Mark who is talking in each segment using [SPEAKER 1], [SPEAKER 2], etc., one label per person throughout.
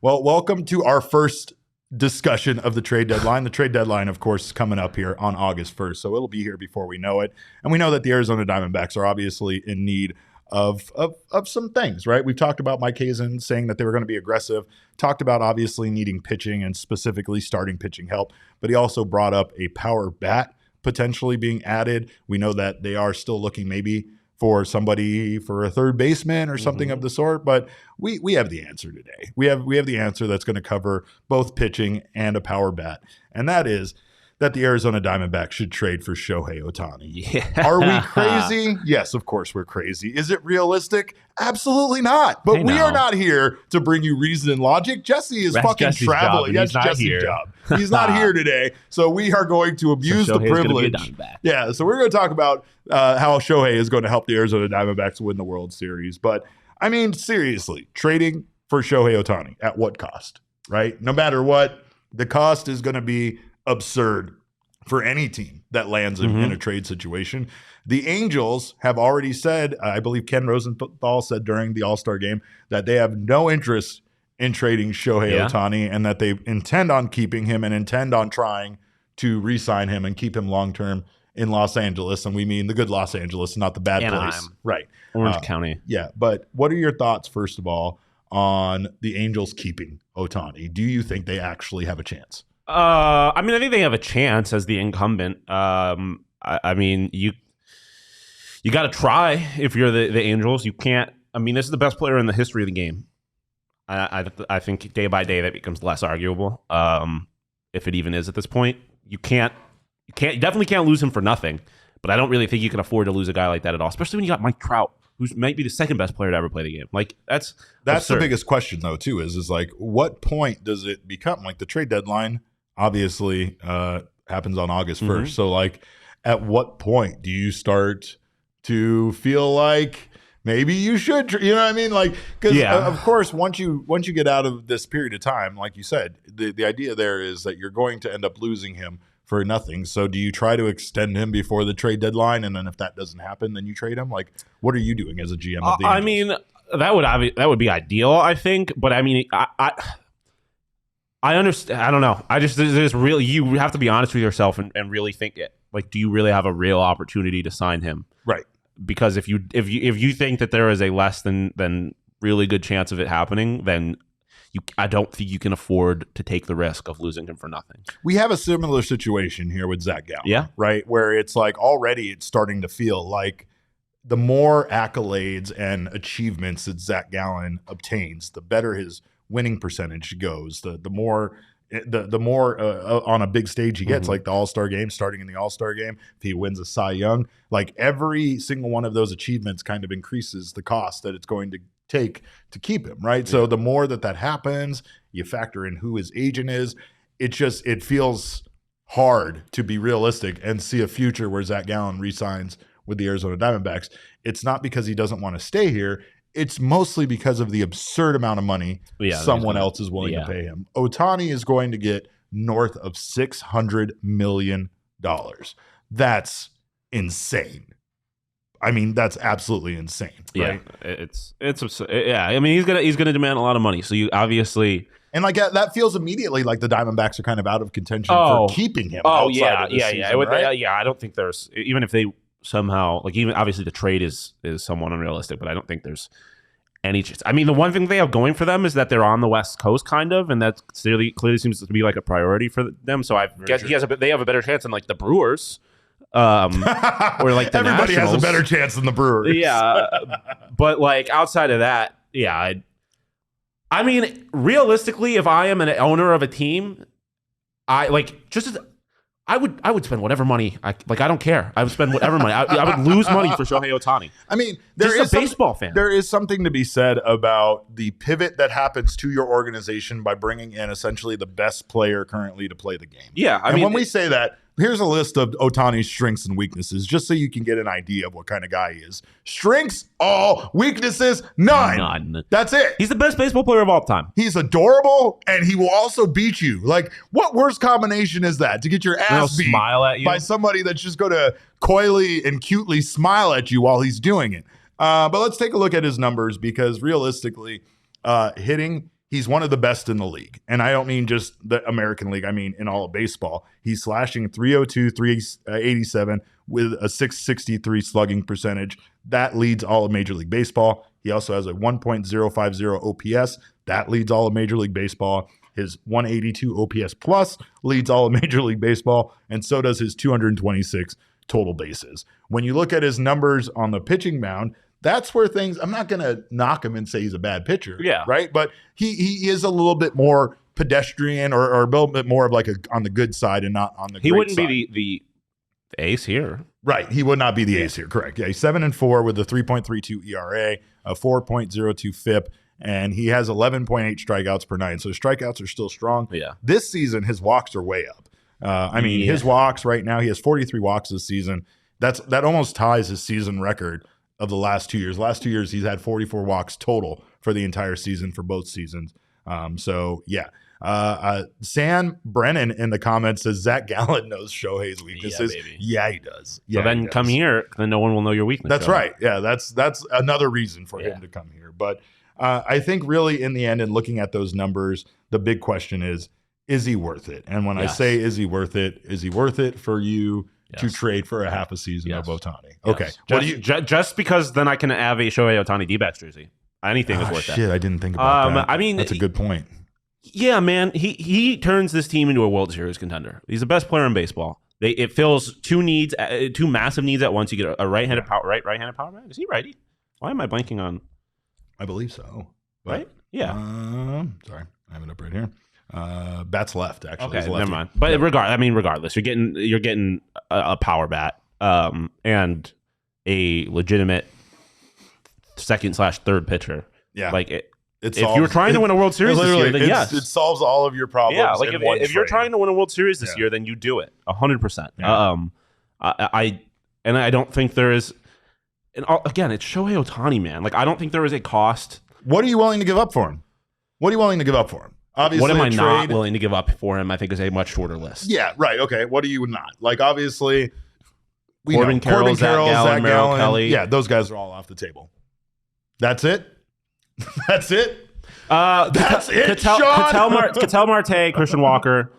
[SPEAKER 1] Well, welcome to our first discussion of the trade deadline. The trade deadline, of course, is coming up here on August 1st, so it'll be here before we know it. And we know that the Arizona Diamondbacks are obviously in need of some things, right? We've talked about Mike Hazen saying that they were going to be aggressive, talked about obviously needing pitching and specifically starting pitching help, but he also brought up a power bat potentially being added. We know that they are still looking maybe for somebody for a third baseman or something of the sort, but we have the answer today. We have the answer that's going to cover both pitching and a power bat, and that is that the Arizona Diamondbacks should trade for Shohei Ohtani.
[SPEAKER 2] Yeah.
[SPEAKER 1] Are we crazy? Yes, of course we're crazy. Is it realistic? Absolutely not. But we are not here to bring you reason and logic. Jesse is
[SPEAKER 2] That's
[SPEAKER 1] fucking
[SPEAKER 2] Jesse's
[SPEAKER 1] traveling.
[SPEAKER 2] job,
[SPEAKER 1] That's Jesse's job. He's not here today. So we are going to abuse the privilege. Yeah, so we're going to talk about how Shohei is going to help the Arizona Diamondbacks win the World Series. But, I mean, seriously, trading for Shohei Ohtani, at what cost, right? No matter what, the cost is going to be absurd for any team that lands in a trade situation. The Angels have already said, I believe Ken Rosenthal said during the All-Star game, that they have no interest in trading Shohei Ohtani and that they intend on keeping him and intend on trying to re-sign him and keep him long-term in Los Angeles. And we mean the good Los Angeles, not the bad place. Right.
[SPEAKER 2] Orange County.
[SPEAKER 1] Yeah. But what are your thoughts, first of all, on the Angels keeping Ohtani? Do you think they actually have a chance?
[SPEAKER 2] I mean, I think they have a chance as the incumbent. I mean, you got to try if you're the Angels. You can't. I mean, this is the best player in the history of the game. I think day by day that becomes less arguable. If it even is at this point, you definitely can't lose him for nothing. But I don't really think you can afford to lose a guy like that at all, especially when you got Mike Trout, who might be the second best player to ever play the game. Like that's
[SPEAKER 1] absurd. The biggest question though too is like, what point does it become like the trade deadline? Obviously, happens on August 1st. So, like, at what point do you start to feel like maybe you should, you know what I mean? Like, because of course, once you get out of this period of time, like you said, the idea there is that you're going to end up losing him for nothing. So, do you try to extend him before the trade deadline, and then if that doesn't happen, then you trade him? Like, what are you doing as a GM of the Angels?
[SPEAKER 2] I mean, that would be ideal, I think. But I mean, I understand. I don't know. There's really, you have to be honest with yourself and really think it. Like, do you really have a real opportunity to sign him?
[SPEAKER 1] Right.
[SPEAKER 2] Because if you think that there is a less than really good chance of it happening, then I don't think you can afford to take the risk of losing him for nothing.
[SPEAKER 1] We have a similar situation here with Zach Gallen.
[SPEAKER 2] Yeah.
[SPEAKER 1] Right. Where it's like already it's starting to feel like the more accolades and achievements that Zach Gallen obtains, the better his winning percentage goes, the more on a big stage he gets, like the All-Star game, starting in the All-Star game, if he wins a Cy Young, like every single one of those achievements kind of increases the cost that it's going to take to keep him, right? So the more that happens, you factor in who his agent is, it feels hard to be realistic and see a future where Zach Gallen re-signs with the Arizona Diamondbacks. It's not because he doesn't want to stay here. It's mostly because of the absurd amount of money someone else is willing to pay him. Ohtani is going to get north of $600 million. That's insane. I mean, that's absolutely insane. Right?
[SPEAKER 2] Yeah, it's absurd. Yeah, I mean, he's gonna demand a lot of money. So you obviously,
[SPEAKER 1] and like that feels immediately like the Diamondbacks are kind of out of contention for keeping him. Outside of this season, right?
[SPEAKER 2] I don't think there's, even if they somehow, like, even obviously the trade is somewhat unrealistic, but I don't think there's any chance. I mean, the one thing they have going for them is that they're on the West Coast, kind of, and that clearly seems to be like a priority for them. So I guess they have a better chance than like the Brewers, or like the
[SPEAKER 1] everybody
[SPEAKER 2] Nationals.
[SPEAKER 1] has a better chance than the Brewers.
[SPEAKER 2] Yeah, but like outside of that, I mean, realistically, if I am an owner of a team, I would spend whatever money. I don't care. I would spend whatever money. I would lose money for Shohei Ohtani.
[SPEAKER 1] I mean,
[SPEAKER 2] there is a baseball fan.
[SPEAKER 1] There is something to be said about the pivot that happens to your organization by bringing in essentially the best player currently to play the game.
[SPEAKER 2] Yeah,
[SPEAKER 1] I mean, when we say that, here's a list of Ohtani's strengths and weaknesses, just so you can get an idea of what kind of guy he is. Strengths, all. Weaknesses, none. That's it.
[SPEAKER 2] He's the best baseball player of all time.
[SPEAKER 1] He's adorable, and he will also beat you. Like, what worse combination is that? To get your ass beat
[SPEAKER 2] smile at you
[SPEAKER 1] by somebody that's just going to coyly and cutely smile at you while he's doing it. But let's take a look at his numbers, because realistically, hitting, he's one of the best in the league. And I don't mean just the American League. I mean in all of baseball. He's slashing 302, 387 with a 663 slugging percentage. That leads all of Major League Baseball. He also has a 1.050 OPS. That leads all of Major League Baseball. His 182 OPS plus leads all of Major League Baseball. And so does his 226 total bases. When you look at his numbers on the pitching mound, that's where things, I'm not going to knock him and say he's a bad pitcher.
[SPEAKER 2] Yeah.
[SPEAKER 1] Right. But he is a little bit more pedestrian or a little bit more of like on the good side and not on the great side.
[SPEAKER 2] He wouldn't be the ace here.
[SPEAKER 1] Right. He would not be the ace here. Correct. Yeah. He's 7-4 with a 3.32 ERA, a 4.02 FIP, and he has 11.8 strikeouts per nine. So his strikeouts are still strong.
[SPEAKER 2] Yeah.
[SPEAKER 1] This season, his walks are way up. His walks right now, he has 43 walks this season. That almost ties his season record of the last 2 years. Last 2 years, he's had 44 walks total for the entire season for both seasons. Sam Brennan in the comments says Zach Gallen knows Shohei's weaknesses. Yeah, he does. Yeah,
[SPEAKER 2] so then come here, then no one will know your weakness.
[SPEAKER 1] That's right. Yeah, that's another reason for him to come here. But I think really in the end, and looking at those numbers, the big question is he worth it? And when I say is he worth it for you to trade for a half a season of Ohtani? Okay.
[SPEAKER 2] Just because then I can have a Shohei Ohtani D-backs jersey. Anything is worth that.
[SPEAKER 1] I didn't think about that.
[SPEAKER 2] I mean,
[SPEAKER 1] that's a good point.
[SPEAKER 2] Yeah, man. He turns this team into a World Series contender. He's the best player in baseball. It fills two massive needs at once. You get a right-handed right-handed power man. Is he righty? Why am I blanking on?
[SPEAKER 1] I believe so. But,
[SPEAKER 2] right? Yeah.
[SPEAKER 1] Sorry, I have it up right here. Bat's left, actually.
[SPEAKER 2] Okay, never mind. But regardless, you're getting a power bat and a legitimate second/third pitcher.
[SPEAKER 1] Yeah,
[SPEAKER 2] like if you're trying to win a World Series this year, then yes,
[SPEAKER 1] it solves all of your problems.
[SPEAKER 2] Yeah, like if you're trying to win a World Series this year, then you do it 100%. I don't think there is. And again, it's Shohei Ohtani, man. Like I don't think there is a cost.
[SPEAKER 1] What are you willing to give up for him? Obviously,
[SPEAKER 2] what am I not willing to give up for him? I think is a much shorter list.
[SPEAKER 1] Yeah, right. Okay, what are you not? Like obviously,
[SPEAKER 2] Corbin Carroll, Zach Gallen, Merrill Kelly.
[SPEAKER 1] Yeah, those guys are all off the table. That's it. That's it.
[SPEAKER 2] That's it. Ketel Marte, Christian Walker.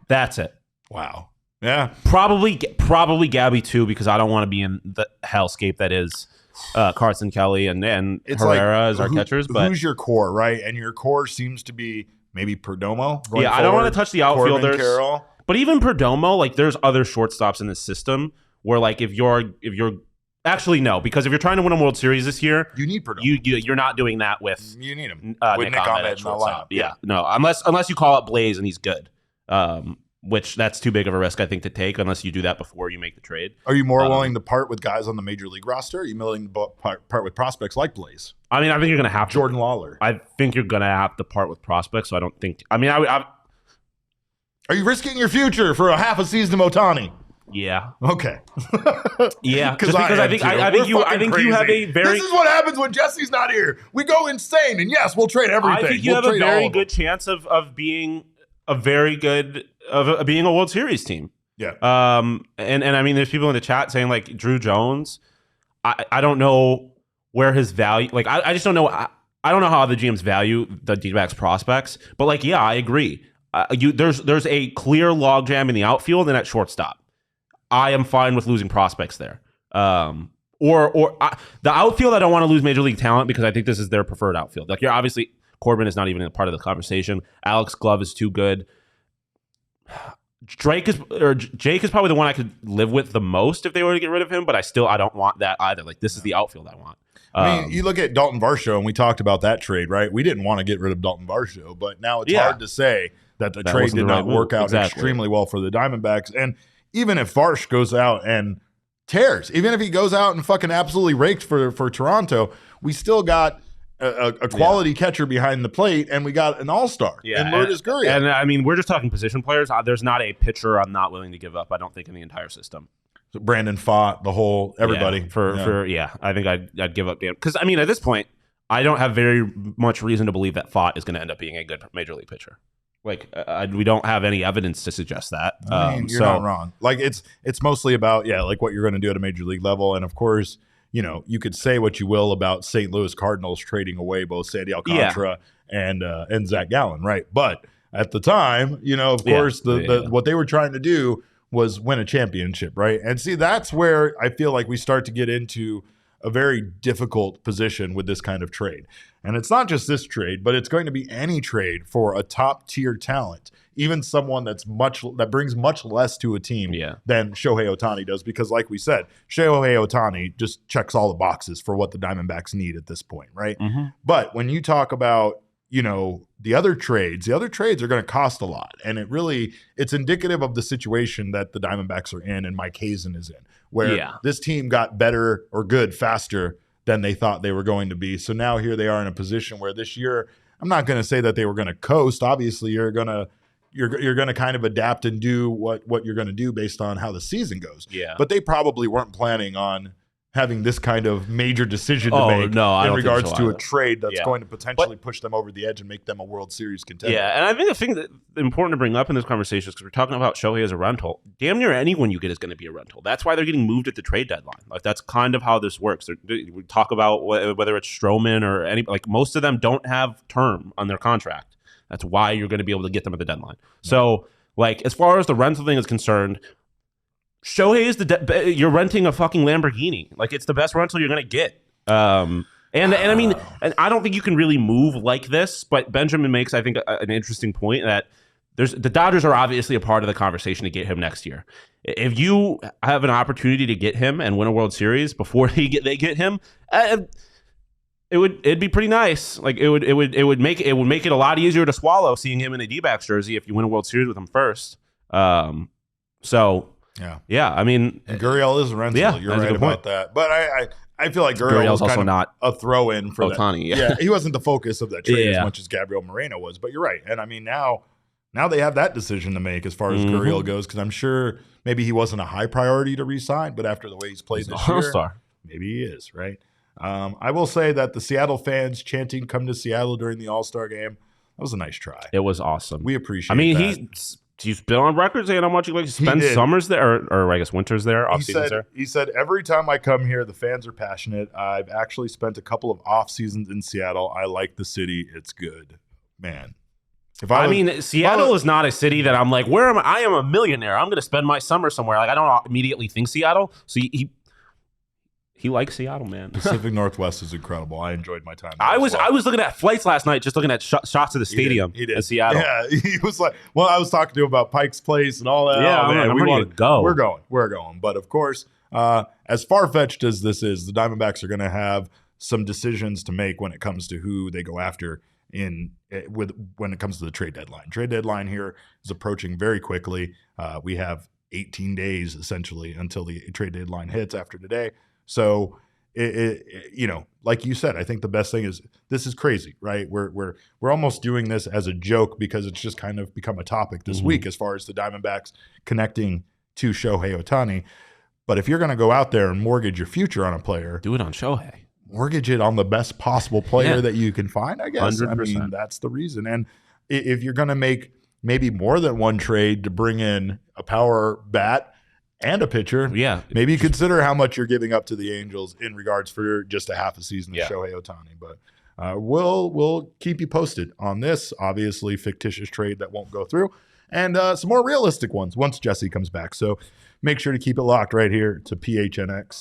[SPEAKER 2] That's it.
[SPEAKER 1] Wow. Yeah.
[SPEAKER 2] Probably Gabby too, because I don't want to be in the hellscape that is Carson Kelly and Herrera as our catchers. But
[SPEAKER 1] who's your core, right? And your core seems to be maybe Perdomo.
[SPEAKER 2] I don't want to touch the outfielders. But even Perdomo, like there's other shortstops in the system where like if you're actually no, because if you're trying to win a World Series this year,
[SPEAKER 1] you need Perdomo.
[SPEAKER 2] You're not doing that with
[SPEAKER 1] you need him
[SPEAKER 2] with Nick Ahmed at shortstop. Yeah, no, unless you call up Blaze and he's good. Which that's too big of a risk, I think, to take unless you do that before you make the trade.
[SPEAKER 1] Are you more willing to part with guys on the major league roster? Or are you willing to part with prospects like Blaze?
[SPEAKER 2] I mean, I think you're going to have
[SPEAKER 1] Jordan Lawler.
[SPEAKER 2] I think you're going to have to part with prospects. So I don't think. I mean,
[SPEAKER 1] are you risking your future for a half a season of Ohtani?
[SPEAKER 2] Yeah.
[SPEAKER 1] Okay.
[SPEAKER 2] Yeah. Just because I think you have a very.
[SPEAKER 1] This is what happens when Jesse's not here. We go insane, and yes, we'll trade everything.
[SPEAKER 2] I think you have a very good chance of being a very good of being a World Series team.
[SPEAKER 1] Yeah.
[SPEAKER 2] And I mean, there's people in the chat saying like Drew Jones. I don't know where his value. Like I just don't know. I don't know how the GMs value the D-backs prospects. But like, yeah, I agree. There's a clear logjam in the outfield and at shortstop. I am fine with losing prospects there. The outfield, I don't want to lose major league talent because I think this is their preferred outfield. Like you're obviously Corbin is not even a part of the conversation. Alex Glove is too good. Jake is probably the one I could live with the most if they were to get rid of him, but I don't want that either. Like this is the outfield I want.
[SPEAKER 1] I mean, you look at Dalton Varsho, and we talked about that trade, right? We didn't want to get rid of Dalton Varsho, but now it's hard to say that the trade did not work out extremely well for the Diamondbacks. And even if Varsh goes out and tears, even if he goes out and fucking absolutely raked for Toronto, we still got a quality catcher behind the plate, and we got an all-star in Lourdes Gurriel.
[SPEAKER 2] And I mean, we're just talking position players. There's not a pitcher I'm not willing to give up, I don't think, in the entire system.
[SPEAKER 1] So Brandon Pfaadt, everybody.
[SPEAKER 2] I think I'd give up Dan. Because, I mean, at this point, I don't have very much reason to believe that Pfaadt is going to end up being a good major league pitcher. Like, we don't have any evidence to suggest that.
[SPEAKER 1] I mean, you're not wrong. Like, it's mostly about, like what you're going to do at a major league level. And, of course, you could say what you will about St. Louis Cardinals trading away both Sandy Alcantara and Zach Gallen, right? But at the time, of course, what they were trying to do was win a championship, right? And see, that's where I feel like we start to get into a very difficult position with this kind of trade. And it's not just this trade, but it's going to be any trade for a top tier talent, even someone that brings much less to a team than Shohei Ohtani does. Because like we said, Shohei Ohtani just checks all the boxes for what the Diamondbacks need at this point, right? But when you talk about, the other trades are going to cost a lot. And it's indicative of the situation that the Diamondbacks are in and Mike Hazen is in, where this team got better or good faster than they thought they were going to be. So now here they are in a position where this year, I'm not going to say that they were going to coast. Obviously, you're going to kind of adapt and do what you're going to do based on how the season goes. Yeah. But they probably weren't planning on having this kind of major decision to make in regards to a trade that's going to potentially push them over the edge and make them a World Series contender.
[SPEAKER 2] Yeah, and I think the thing that's important to bring up in this conversation is because we're talking about Shohei as a rental. Damn near anyone you get is going to be a rental. That's why they're getting moved at the trade deadline. Like, that's kind of how this works. We talk about whether it's Stroman or any, like, most of them don't have term on their contract. That's why you're going to be able to get them at the deadline. So, like, as far as the rental thing is concerned, Shohei is you're renting a fucking Lamborghini. Like, it's the best rental you're gonna get. And I mean, and I don't think you can really move like this. But Benjamin makes, I think, an interesting point that the Dodgers are obviously a part of the conversation to get him next year. If you have an opportunity to get him and win a World Series before they get him, it'd be pretty nice. Like, it would make it a lot easier to swallow seeing him in a D-backs jersey if you win a World Series with him first. Yeah. I mean,
[SPEAKER 1] and Gurriel is a rental. Yeah, you're right about that. But I feel like Gurriel was also not a throw-in for
[SPEAKER 2] Ohtani.
[SPEAKER 1] Yeah, he wasn't the focus of that trade as much as Gabriel Moreno was. But you're right. And I mean, now they have that decision to make as far as Gurriel goes, because I'm sure maybe he wasn't a high priority to re-sign, but after the way he's played this year, maybe he is, right? I will say that the Seattle fans chanting "Come to Seattle" during the All-Star game, that was a nice try.
[SPEAKER 2] It was awesome.
[SPEAKER 1] We appreciate that.
[SPEAKER 2] He's been on record saying how much he likes to spend summers there, or I guess winters there, off seasons there.
[SPEAKER 1] He said, every time I come here, the fans are passionate. I've actually spent a couple of off seasons in Seattle. I like the city. It's good. Man.
[SPEAKER 2] Seattle is not a city that I'm like, where am I? I am a millionaire. I'm going to spend my summer somewhere. Like, I don't immediately think Seattle. So he likes Seattle, man.
[SPEAKER 1] Pacific Northwest is incredible. I enjoyed my time there.
[SPEAKER 2] I was looking at flights last night, just looking at shots of the stadium in Seattle.
[SPEAKER 1] Yeah, he was like, well, I was talking to him about Pike's Place and all that.
[SPEAKER 2] Yeah, I'm ready to go.
[SPEAKER 1] We're going. But of course, as far-fetched as this is, the Diamondbacks are going to have some decisions to make when it comes to who they go after when it comes to the trade deadline. Trade deadline here is approaching very quickly. We have 18 days essentially until the trade deadline hits after today. So, like you said, I think the best thing is this is crazy, right? We're almost doing this as a joke because it's just kind of become a topic this week as far as the Diamondbacks connecting to Shohei Ohtani. But if you're going to go out there and mortgage your future on a player,
[SPEAKER 2] do it on Shohei.
[SPEAKER 1] Mortgage it on the best possible player that you can find, I guess. 100%. I mean, that's the reason. And if you're going to make maybe more than one trade to bring in a power bat and a pitcher, maybe consider how much you're giving up to the Angels in regards for just a half a season of Shohei Ohtani. But we'll keep you posted on this, obviously fictitious trade that won't go through, and some more realistic ones once Jesse comes back. So make sure to keep it locked right here to PHNX.